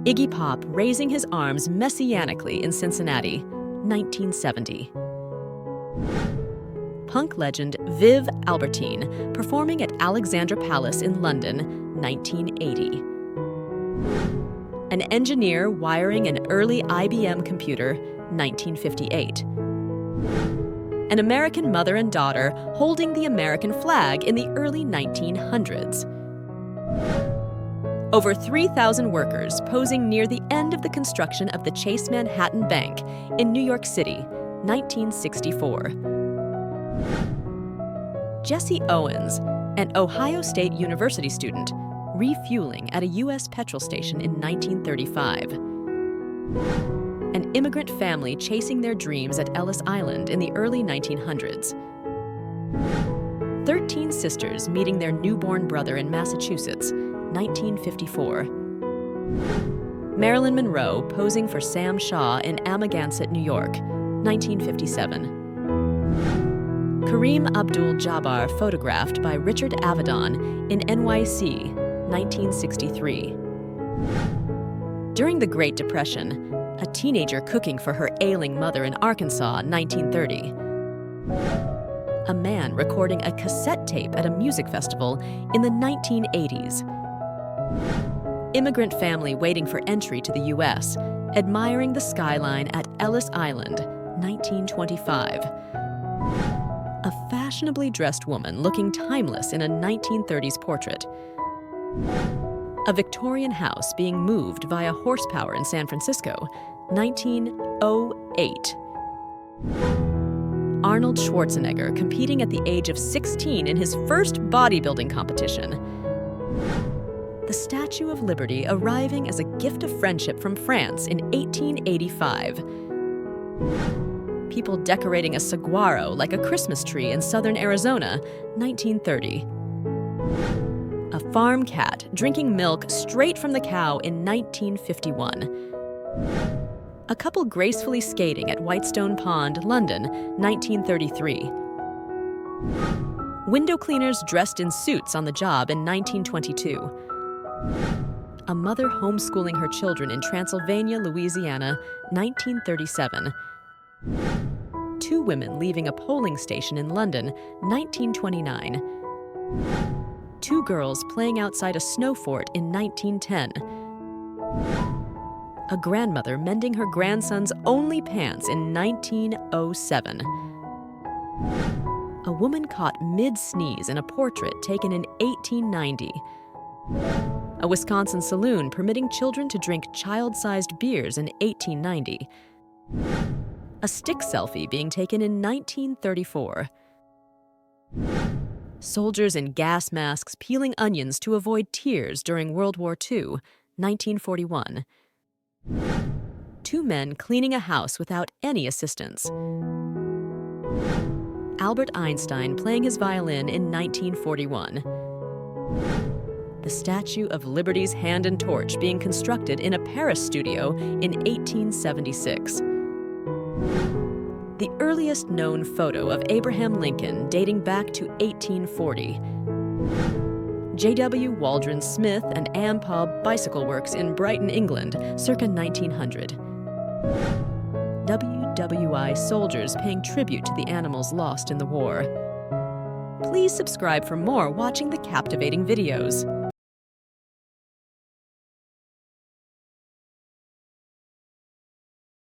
Iggy Pop raising his arms messianically in Cincinnati, 1970. Punk legend Viv Albertine performing at Alexandra Palace in London, 1980. An engineer wiring an early IBM computer, 1958. An American mother and daughter holding the American flag in the early 1900s. Over 3,000 workers posing near the end of the construction of the Chase Manhattan Bank in New York City, 1964. Jesse Owens, an Ohio State University student, refueling at a U.S. petrol station in 1935. An immigrant family chasing their dreams at Ellis Island in the early 1900s. 13 sisters meeting their newborn brother in Massachusetts, 1954. Marilyn Monroe posing for Sam Shaw in Amagansett, New York, 1957. Kareem Abdul Jabbar photographed by Richard Avedon in NYC, 1963. During the Great Depression, a teenager cooking for her ailing mother in Arkansas, 1930. A man recording a cassette tape at a music festival in the 1980s. Immigrant family waiting for entry to the U.S., admiring the skyline at Ellis Island, 1925. A fashionably dressed woman looking timeless in a 1930s portrait. A Victorian house being moved via horsepower in San Francisco, 1908. Arnold Schwarzenegger competing at the age of 16 in his first bodybuilding competition. The Statue of Liberty arriving as a gift of friendship from France in 1885. People decorating a saguaro like a Christmas tree in southern Arizona, 1930. A farm cat drinking milk straight from the cow in 1951. A couple gracefully skating at Whitestone Pond, London, 1933. Window cleaners dressed in suits on the job in 1922. A mother homeschooling her children in Transylvania, Louisiana, 1937. Two women leaving a polling station in London, 1929. Two girls playing outside a snow fort in 1910. A grandmother mending her grandson's only pants in 1907. A woman caught mid-sneeze in a portrait taken in 1890. A Wisconsin saloon permitting children to drink child-sized beers in 1890. A stick selfie being taken in 1934. Soldiers in gas masks peeling onions to avoid tears during World War II, 1941. Two men cleaning a house without any assistance. Albert Einstein playing his violin in 1941. The Statue of Liberty's hand and torch being constructed in a Paris studio in 1876. The earliest known photo of Abraham Lincoln dating back to 1840. J.W. Waldron Smith and Ampub Bicycle Works in Brighton, England, circa 1900. WWI soldiers paying tribute to the animals lost in the war. Please subscribe for more watching the captivating videos.